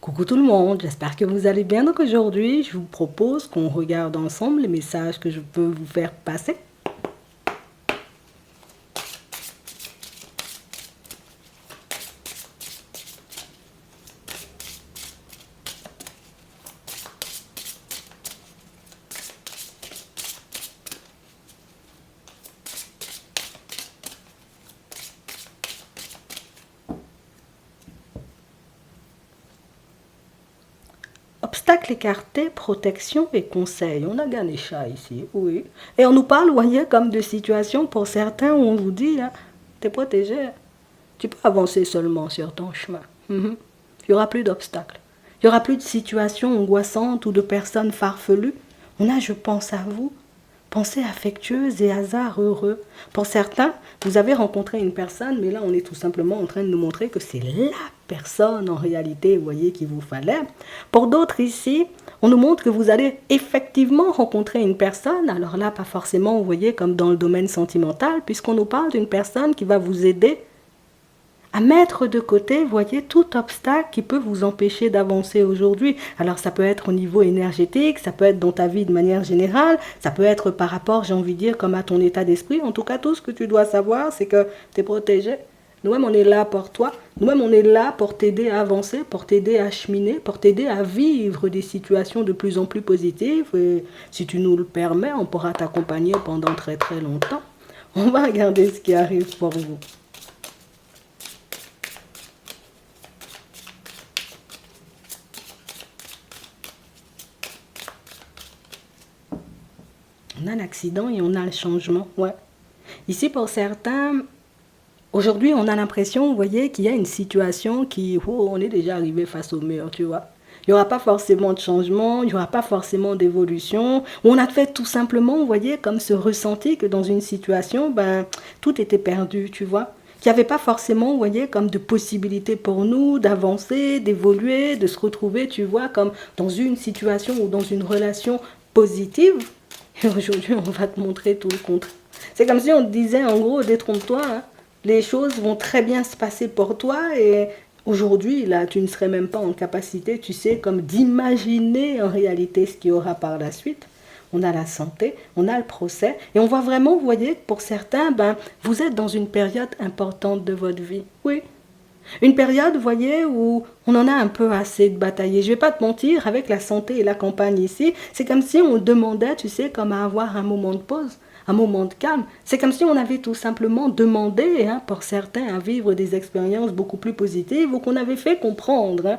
Coucou tout le monde, j'espère que vous allez bien. Donc aujourd'hui, je vous propose qu'on regarde ensemble les messages que je peux vous faire passer. Obstacles écartés, protection et conseils. On a Ganesha ici, oui. Et on nous parle, vous voyez, comme de situations pour certains où on vous dit, là, t'es protégé. Tu peux avancer seulement sur ton chemin. Il n'y aura plus d'obstacles. Il n'y aura plus de situations angoissantes ou de personnes farfelues. On a, je pense à vous, pensée affectueuse et hasard heureux. Pour certains, vous avez rencontré une personne, mais là, on est tout simplement en train de nous montrer que c'est la personne, en réalité, vous voyez, qu'il vous fallait. Pour d'autres ici, on nous montre que vous allez effectivement rencontrer une personne. Alors là, pas forcément, vous voyez, comme dans le domaine sentimental, puisqu'on nous parle d'une personne qui va vous aider à mettre de côté, voyez, tout obstacle qui peut vous empêcher d'avancer aujourd'hui. Alors ça peut être au niveau énergétique, ça peut être dans ta vie de manière générale, ça peut être par rapport, j'ai envie de dire, comme à ton état d'esprit. En tout cas, tout ce que tu dois savoir, c'est que tu es protégé. Nous-mêmes, on est là pour toi. Nous-mêmes, on est là pour t'aider à avancer, pour t'aider à cheminer, pour t'aider à vivre des situations de plus en plus positives. Et si tu nous le permets, on pourra t'accompagner pendant très très longtemps. On va regarder ce qui arrive pour vous. On a l'accident et on a le changement, ouais. Ici, pour certains, aujourd'hui, on a l'impression, vous voyez, qu'il y a une situation qui, oh, on est déjà arrivé face au mur, tu vois. Il n'y aura pas forcément de changement, il n'y aura pas forcément d'évolution. On a fait tout simplement, vous voyez, comme ce ressenti que dans une situation, ben, tout était perdu, tu vois. Qu'il n'y avait pas forcément, vous voyez, comme de possibilités pour nous d'avancer, d'évoluer, de se retrouver, tu vois, comme dans une situation ou dans une relation positive. Et aujourd'hui, on va te montrer tout le contraire. C'est comme si on te disait, en gros, détrompe-toi, hein, les choses vont très bien se passer pour toi et aujourd'hui, là, tu ne serais même pas en capacité, tu sais, comme d'imaginer en réalité ce qu'il y aura par la suite. On a la santé, on a le procès et on voit vraiment, vous voyez, pour certains, ben, vous êtes dans une période importante de votre vie. Oui, une période, vous voyez, où on en a un peu assez de batailler. Je vais pas te mentir, avec la santé et la campagne ici, c'est comme si on demandait, tu sais, comme à avoir un moment de pause, un moment de calme. C'est comme si on avait tout simplement demandé, hein, pour certains, à vivre des expériences beaucoup plus positives ou qu'on avait fait comprendre, hein,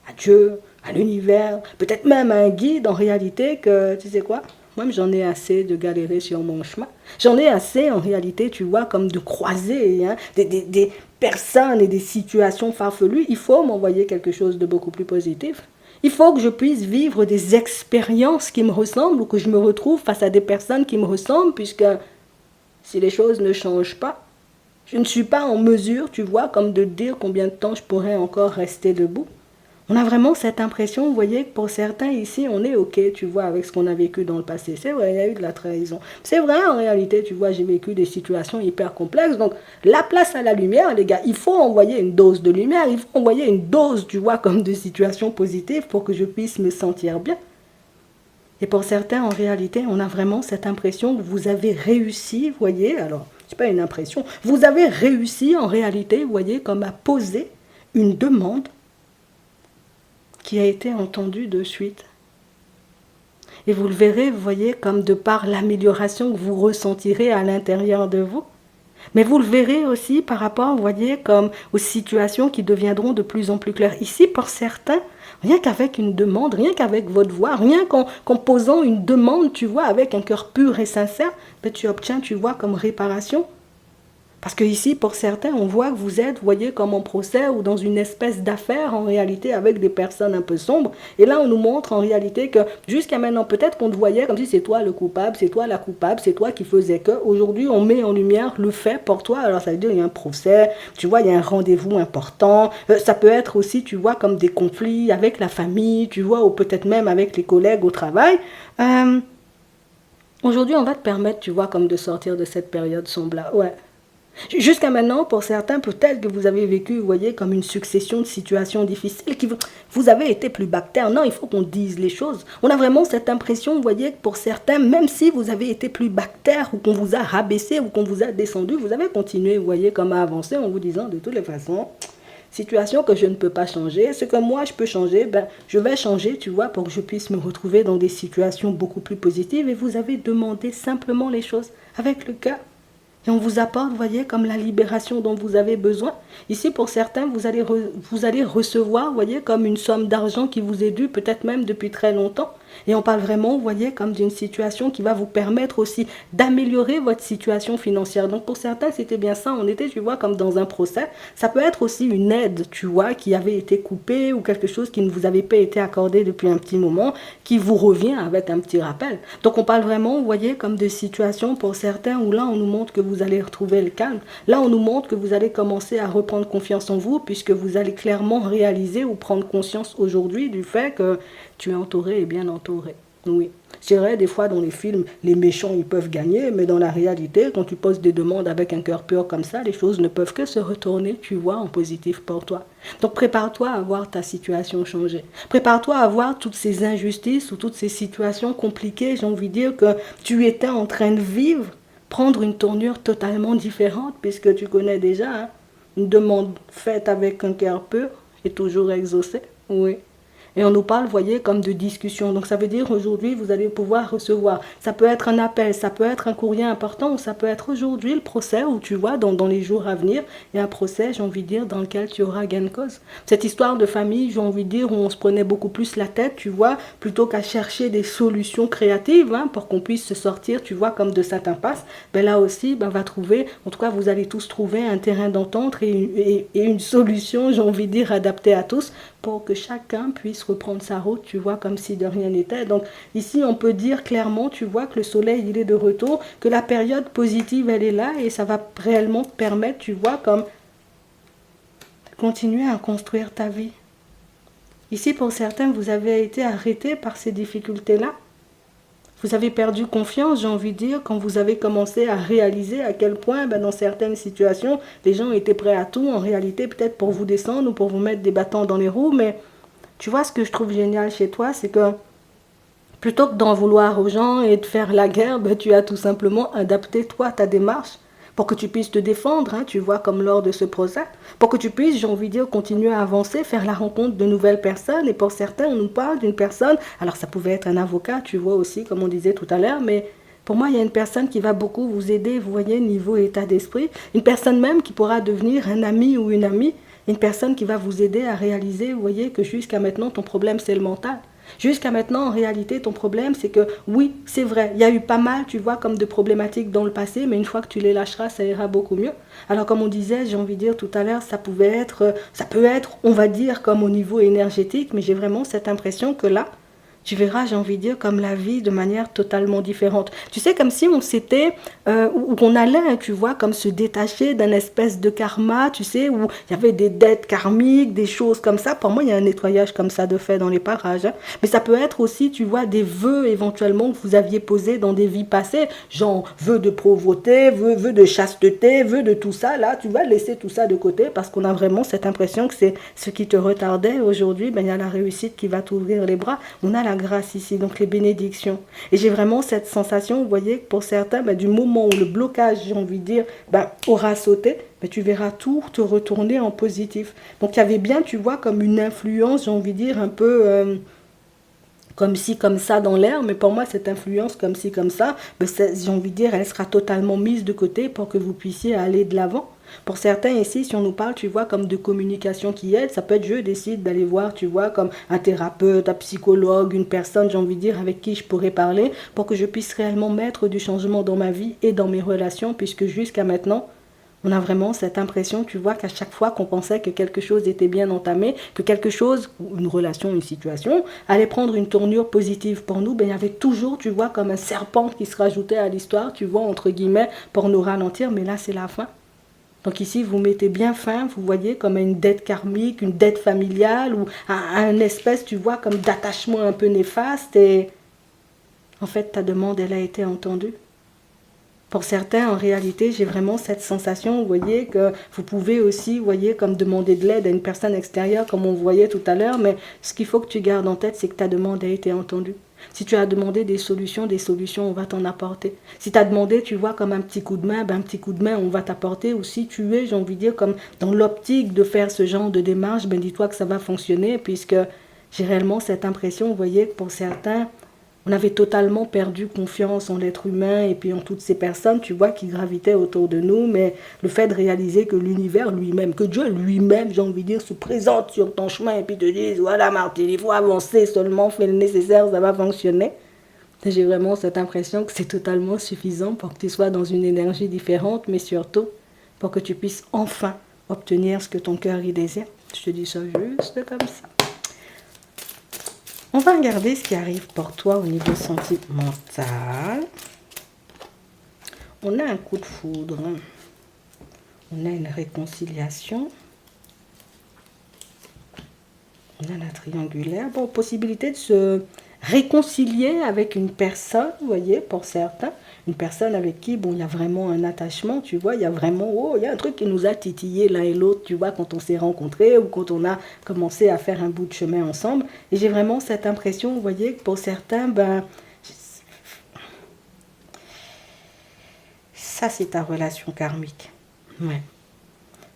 à Dieu, à l'univers, peut-être même à un guide en réalité que, tu sais quoi, moi j'en ai assez de galérer sur mon chemin. J'en ai assez en réalité, tu vois, comme de croiser, hein, des personnes et des situations farfelues. Il faut m'envoyer quelque chose de beaucoup plus positif. Il faut que je puisse vivre des expériences qui me ressemblent ou que je me retrouve face à des personnes qui me ressemblent, puisque si les choses ne changent pas, je ne suis pas en mesure, tu vois, comme de dire combien de temps je pourrais encore rester debout. On a vraiment cette impression, vous voyez, que pour certains ici, on est OK, tu vois, avec ce qu'on a vécu dans le passé. C'est vrai, il y a eu de la trahison. C'est vrai, en réalité, tu vois, j'ai vécu des situations hyper complexes. Donc, la place à la lumière, les gars, il faut envoyer une dose de lumière, il faut envoyer une dose, tu vois, comme de situations positives pour que je puisse me sentir bien. Et pour certains, en réalité, on a vraiment cette impression que vous avez réussi, vous voyez, alors, c'est pas une impression, vous avez réussi en réalité, vous voyez, comme à poser une demande qui a été entendu de suite. Et vous le verrez, vous voyez, comme de par l'amélioration que vous ressentirez à l'intérieur de vous. Mais vous le verrez aussi par rapport, vous voyez, comme aux situations qui deviendront de plus en plus claires. Ici, pour certains, rien qu'avec une demande, rien qu'avec votre voix, rien qu'en posant une demande, tu vois, avec un cœur pur et sincère, ben, tu obtiens, tu vois, comme réparation. Parce que ici, pour certains, on voit que vous êtes, vous voyez, comme en procès ou dans une espèce d'affaire, en réalité, avec des personnes un peu sombres. Et là, on nous montre, en réalité, que jusqu'à maintenant, peut-être qu'on te voyait comme si c'est toi le coupable, c'est toi la coupable, c'est toi qui faisais que. Aujourd'hui, on met en lumière le fait pour toi. Alors, ça veut dire qu'il y a un procès, tu vois, il y a un rendez-vous important. Ça peut être aussi, tu vois, comme des conflits avec la famille, tu vois, ou peut-être même avec les collègues au travail. Aujourd'hui, on va te permettre, tu vois, comme de sortir de cette période sombre-là. Ouais. Jusqu'à maintenant, pour certains, peut-être que vous avez vécu, vous voyez, comme une succession de situations difficiles qui vous avez été plus bactère. Non, il faut qu'on dise les choses. On a vraiment cette impression, vous voyez, que pour certains, même si vous avez été plus bactère ou qu'on vous a rabaissé ou qu'on vous a descendu, vous avez continué, vous voyez, comme à avancer en vous disant de toutes les façons, situation que je ne peux pas changer, ce que moi je peux changer, ben, je vais changer, tu vois, pour que je puisse me retrouver dans des situations beaucoup plus positives. Et vous avez demandé simplement les choses avec le cœur. Et on vous apporte, vous voyez, comme la libération dont vous avez besoin. Ici, pour certains, vous allez recevoir, vous voyez, comme une somme d'argent qui vous est due, peut-être même depuis très longtemps. Et on parle vraiment, vous voyez, comme d'une situation qui va vous permettre aussi d'améliorer votre situation financière. Donc pour certains, c'était bien ça. On était, tu vois, comme dans un procès. Ça peut être aussi une aide, tu vois, qui avait été coupée ou quelque chose qui ne vous avait pas été accordé depuis un petit moment, qui vous revient avec un petit rappel. Donc on parle vraiment, vous voyez, comme de situations pour certains où là, on nous montre que vous allez retrouver le calme. Là, on nous montre que vous allez commencer à reprendre confiance en vous puisque vous allez clairement réaliser ou prendre conscience aujourd'hui du fait que tu es entouré et bien entouré. Oui. Je dirais, des fois, dans les films, les méchants, ils peuvent gagner, mais dans la réalité, quand tu poses des demandes avec un cœur pur comme ça, les choses ne peuvent que se retourner, tu vois, en positif pour toi. Donc, prépare-toi à voir ta situation changer. Prépare-toi à voir toutes ces injustices ou toutes ces situations compliquées, j'ai envie de dire, que tu étais en train de vivre, prendre une tournure totalement différente, puisque tu connais déjà, hein, une demande faite avec un cœur pur est toujours exaucée. Oui. Et on nous parle, vous voyez, comme de discussion. Donc ça veut dire aujourd'hui, vous allez pouvoir recevoir. Ça peut être un appel, ça peut être un courrier important, ou ça peut être aujourd'hui le procès, où tu vois, dans les jours à venir, il y a un procès, j'ai envie de dire, dans lequel tu auras gain de cause. Cette histoire de famille, j'ai envie de dire, où on se prenait beaucoup plus la tête, tu vois, plutôt qu'à chercher des solutions créatives, hein, pour qu'on puisse se sortir, tu vois, comme de cette impasse, ben là aussi, ben, va trouver, en tout cas, vous allez tous trouver un terrain d'entente et une solution, j'ai envie de dire, adaptée à tous, pour que chacun puisse reprendre sa route, tu vois, comme si de rien n'était. Donc ici, on peut dire clairement, tu vois, que le soleil, il est de retour, que la période positive, elle est là, et ça va réellement te permettre, tu vois, comme de continuer à construire ta vie. Ici, pour certains, vous avez été arrêtés par ces difficultés-là. Vous avez perdu confiance, j'ai envie de dire, quand vous avez commencé à réaliser à quel point, ben, dans certaines situations, les gens étaient prêts à tout, en réalité, peut-être pour vous descendre ou pour vous mettre des bâtons dans les roues. Mais tu vois, ce que je trouve génial chez toi, c'est que plutôt que d'en vouloir aux gens et de faire la guerre, ben, tu as tout simplement adapté, toi, ta démarche pour que tu puisses te défendre, hein, tu vois, comme lors de ce procès, pour que tu puisses, j'ai envie de dire, continuer à avancer, faire la rencontre de nouvelles personnes. Et pour certains, on nous parle d'une personne, alors ça pouvait être un avocat, tu vois aussi, comme on disait tout à l'heure, mais pour moi, il y a une personne qui va beaucoup vous aider, vous voyez, niveau état d'esprit, une personne même qui pourra devenir un ami ou une amie, une personne qui va vous aider à réaliser, vous voyez, que jusqu'à maintenant, ton problème, c'est le mental. Jusqu'à maintenant, en réalité, ton problème, c'est que oui, c'est vrai, il y a eu pas mal, tu vois, comme de problématiques dans le passé, mais une fois que tu les lâcheras, ça ira beaucoup mieux. Alors, comme on disait, j'ai envie de dire tout à l'heure, ça peut être, on va dire, comme au niveau énergétique, mais j'ai vraiment cette impression que là, tu verras, j'ai envie de dire, comme la vie de manière totalement différente. Tu sais, comme si on s'était, ou qu'on allait, tu vois, comme se détacher d'un espèce de karma, tu sais, où il y avait des dettes karmiques, des choses comme ça. Pour moi, il y a un nettoyage comme ça de fait dans les parages. Hein. Mais ça peut être aussi, tu vois, des vœux éventuellement que vous aviez posés dans des vies passées, genre vœux de pauvreté, vœux de chasteté, vœux de tout ça. Là, tu vas laisser tout ça de côté parce qu'on a vraiment cette impression que c'est ce qui te retardait. Aujourd'hui, ben, il y a la réussite qui va t'ouvrir les bras. On a la grâce ici, donc les bénédictions. Et j'ai vraiment cette sensation, vous voyez, que pour certains, ben, du moment où le blocage, j'ai envie de dire, ben, aura sauté, ben, tu verras tout te retourner en positif. Donc il y avait bien, tu vois, comme une influence, j'ai envie de dire, un peu comme ci, comme ça dans l'air, mais pour moi, cette influence comme ci, comme ça, ben, j'ai envie de dire, elle sera totalement mise de côté pour que vous puissiez aller de l'avant. Pour certains ici, si on nous parle, tu vois, comme de communication qui aide, ça peut être je décide d'aller voir, tu vois, comme un thérapeute, un psychologue, une personne, j'ai envie de dire, avec qui je pourrais parler pour que je puisse réellement mettre du changement dans ma vie et dans mes relations, puisque jusqu'à maintenant, on a vraiment cette impression, tu vois, qu'à chaque fois qu'on pensait que quelque chose était bien entamé, que quelque chose, une relation, une situation, allait prendre une tournure positive pour nous, ben, il y avait toujours, tu vois, comme un serpent qui se rajoutait à l'histoire, tu vois, entre guillemets, pour nous ralentir, mais là, c'est la fin. Donc ici, vous mettez bien fin, vous voyez, comme une dette karmique, une dette familiale, ou un espèce, tu vois, comme d'attachement un peu néfaste, et en fait, ta demande, elle a été entendue. Pour certains, en réalité, j'ai vraiment cette sensation, vous voyez, que vous pouvez aussi, vous voyez, comme demander de l'aide à une personne extérieure, comme on voyait tout à l'heure, mais ce qu'il faut que tu gardes en tête, c'est que ta demande a été entendue. Si tu as demandé des solutions, on va t'en apporter. Si tu as demandé, tu vois, comme un petit coup de main, ben un petit coup de main, on va t'apporter. Ou si tu es, j'ai envie de dire, comme dans l'optique de faire ce genre de démarche, ben dis-toi que ça va fonctionner, puisque j'ai réellement cette impression, vous voyez, que pour certains, on avait totalement perdu confiance en l'être humain et puis en toutes ces personnes, tu vois, qui gravitaient autour de nous. Mais le fait de réaliser que l'univers lui-même, que Dieu lui-même, j'ai envie de dire, se présente sur ton chemin et puis te dise, voilà Martine, il faut avancer seulement, fais le nécessaire, ça va fonctionner. J'ai vraiment cette impression que c'est totalement suffisant pour que tu sois dans une énergie différente, mais surtout pour que tu puisses enfin obtenir ce que ton cœur y désire. Je te dis ça juste comme ça. On va regarder ce qui arrive pour toi au niveau sentimental. On a un coup de foudre. On a une réconciliation. On a la triangulaire. Bon, possibilité de se réconcilier avec une personne, vous voyez, pour certains. Une personne avec qui, bon, il y a vraiment un attachement, tu vois, il y a vraiment, oh, il y a un truc qui nous a titillé l'un et l'autre, tu vois, quand on s'est rencontrés ou quand on a commencé à faire un bout de chemin ensemble. Et j'ai vraiment cette impression, vous voyez, que pour certains, ben, ça c'est ta relation karmique. Ouais.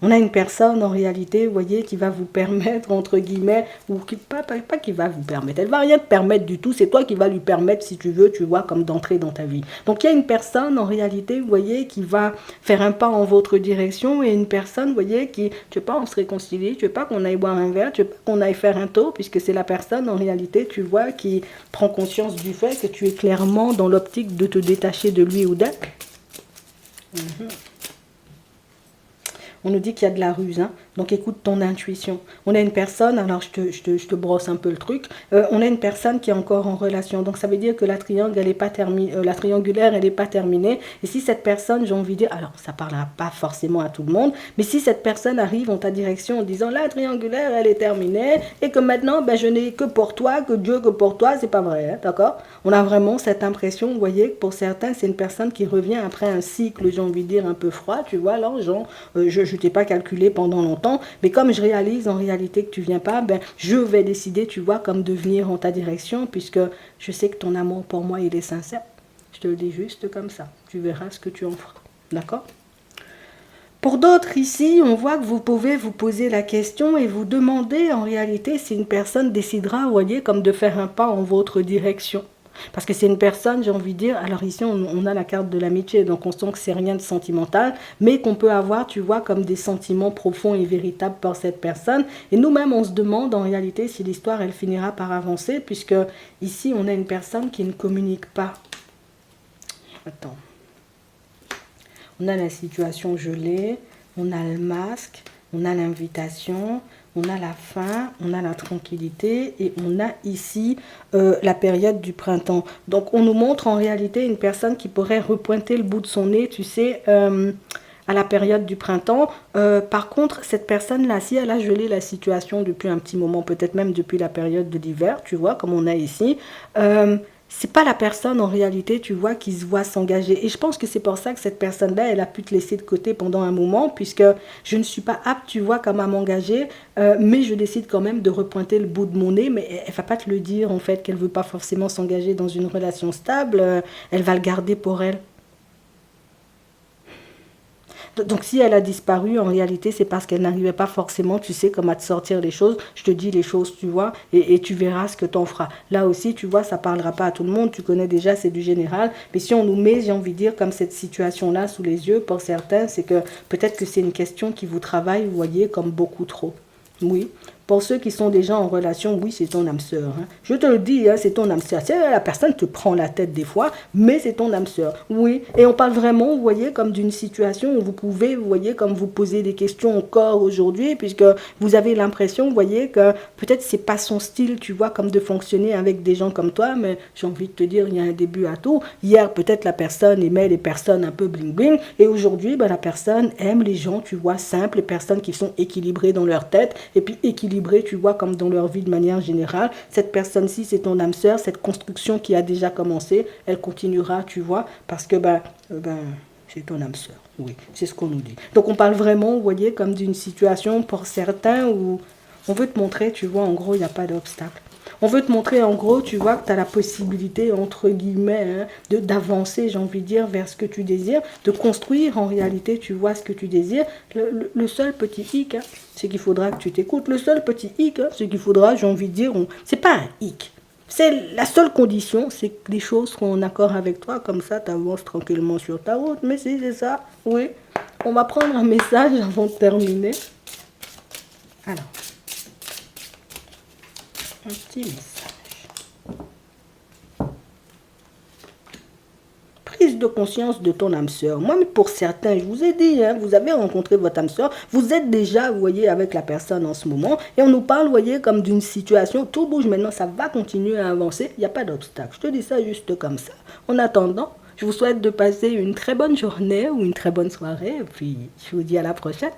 On a une personne, en réalité, vous voyez, qui va vous permettre, entre guillemets, ou qui, pas qui va vous permettre, elle va rien te permettre du tout, c'est toi qui va lui permettre, si tu veux, tu vois, comme d'entrer dans ta vie. Donc, il y a une personne, en réalité, vous voyez, qui va faire un pas en votre direction, et une personne, vous voyez, qui, tu veux pas, on se réconcilie, tu veux pas qu'on aille boire un verre, tu veux pas qu'on aille faire un tour, puisque c'est la personne, en réalité, tu vois, qui prend conscience du fait que tu es clairement dans l'optique de te détacher de lui ou d'elle. On nous dit qu'il y a de la ruse, hein. Donc écoute ton intuition. On a une personne, alors je te brosse un peu le truc, on a une personne qui est encore en relation. Donc ça veut dire que la triangulaire, elle n'est pas terminée. Et si cette personne, j'ai envie de dire, alors ça ne parlera pas forcément à tout le monde, mais si cette personne arrive en ta direction en disant, la triangulaire, elle est terminée, et que maintenant, ben, je n'ai que pour toi, que Dieu que pour toi, c'est pas vrai, hein, d'accord? On a vraiment cette impression, vous voyez, que pour certains, c'est une personne qui revient après un cycle, j'ai envie de dire, un peu froid, tu vois, là, genre, je ne t'ai pas calculé pendant longtemps, mais comme je réalise en réalité que tu viens pas, ben, je vais décider, tu vois, comme de venir en ta direction, puisque je sais que ton amour pour moi, il est sincère. Je te le dis juste comme ça. Tu verras ce que tu en feras. D'accord? Pour d'autres ici, on voit que vous pouvez vous poser la question et vous demander en réalité si une personne décidera, vous voyez, comme de faire un pas en votre direction. Parce que c'est une personne, j'ai envie de dire, alors ici on a la carte de l'amitié, donc on sent que c'est rien de sentimental, mais qu'on peut avoir, tu vois, comme des sentiments profonds et véritables pour cette personne. Et nous-mêmes, on se demande en réalité si l'histoire, elle finira par avancer, puisque ici on a une personne qui ne communique pas. Attends. On a la situation gelée, on a le masque, on a l'invitation, on a la fin, on a la tranquillité et on a ici la période du printemps. Donc on nous montre en réalité une personne qui pourrait repointer le bout de son nez, tu sais, à la période du printemps. Par contre, cette personne-là, si elle a gelé la situation depuis un petit moment, peut-être même depuis la période de l'hiver, tu vois, comme on a ici, c'est pas la personne en réalité, tu vois, qui se voit s'engager. Et je pense que c'est pour ça que cette personne-là, elle a pu te laisser de côté pendant un moment, puisque je ne suis pas apte, tu vois, comme à m'engager, mais je décide quand même de repointer le bout de mon nez, mais elle va pas te le dire, en fait, qu'elle veut pas forcément s'engager dans une relation stable, elle va le garder pour elle. Donc si elle a disparu, en réalité, c'est parce qu'elle n'arrivait pas forcément, tu sais, comme à te sortir les choses. Je te dis les choses, tu vois, et tu verras ce que t'en feras. Là aussi, tu vois, ça parlera pas à tout le monde. Tu connais déjà, c'est du général. Mais si on nous met, j'ai envie de dire, comme cette situation-là sous les yeux, pour certains, c'est que peut-être que c'est une question qui vous travaille, vous voyez, comme beaucoup trop. Oui. Pour ceux qui sont déjà en relation, oui, c'est ton âme sœur. Hein. Je te le dis, hein, c'est ton âme sœur. La personne te prend la tête des fois, mais c'est ton âme sœur. Oui, et on parle vraiment, vous voyez, comme d'une situation où vous pouvez, vous voyez, comme vous posez des questions encore aujourd'hui, puisque vous avez l'impression, vous voyez, que peut-être c'est pas son style, tu vois, comme de fonctionner avec des gens comme toi, mais j'ai envie de te dire, il y a un début à tout. Hier, peut-être la personne aimait les personnes un peu bling-bling, et aujourd'hui, ben, la personne aime les gens, tu vois, simples, les personnes qui sont équilibrées dans leur tête, et puis équilibrées équilibré, tu vois, comme dans leur vie de manière générale. Cette personne-ci, c'est ton âme sœur, cette construction qui a déjà commencé, elle continuera, tu vois, parce que, c'est ton âme sœur. Oui, c'est ce qu'on nous dit. Donc, on parle vraiment, vous voyez, comme d'une situation pour certains où on veut te montrer, tu vois, en gros, il n'y a pas d'obstacle. On veut te montrer, en gros, tu vois, que tu as la possibilité, entre guillemets, hein, d'avancer, j'ai envie de dire, vers ce que tu désires, de construire, en réalité, tu vois, ce que tu désires. Le seul petit hic, hein, c'est qu'il faudra que tu t'écoutes. Le seul petit hic, hein, c'est qu'il faudra, j'ai envie de dire, c'est pas un hic. C'est la seule condition, c'est que les choses seront en accord avec toi, comme ça, tu avances tranquillement sur ta route. Mais si, c'est ça, oui. On va prendre un message avant de terminer. Alors, un petit message. Prise de conscience de ton âme sœur. Moi, pour certains, je vous ai dit, hein, vous avez rencontré votre âme sœur, vous êtes déjà, vous voyez, avec la personne en ce moment, et on nous parle, vous voyez, comme d'une situation, tout bouge maintenant, ça va continuer à avancer, il n'y a pas d'obstacle. Je te dis ça juste comme ça. En attendant, je vous souhaite de passer une très bonne journée ou une très bonne soirée, et puis je vous dis à la prochaine.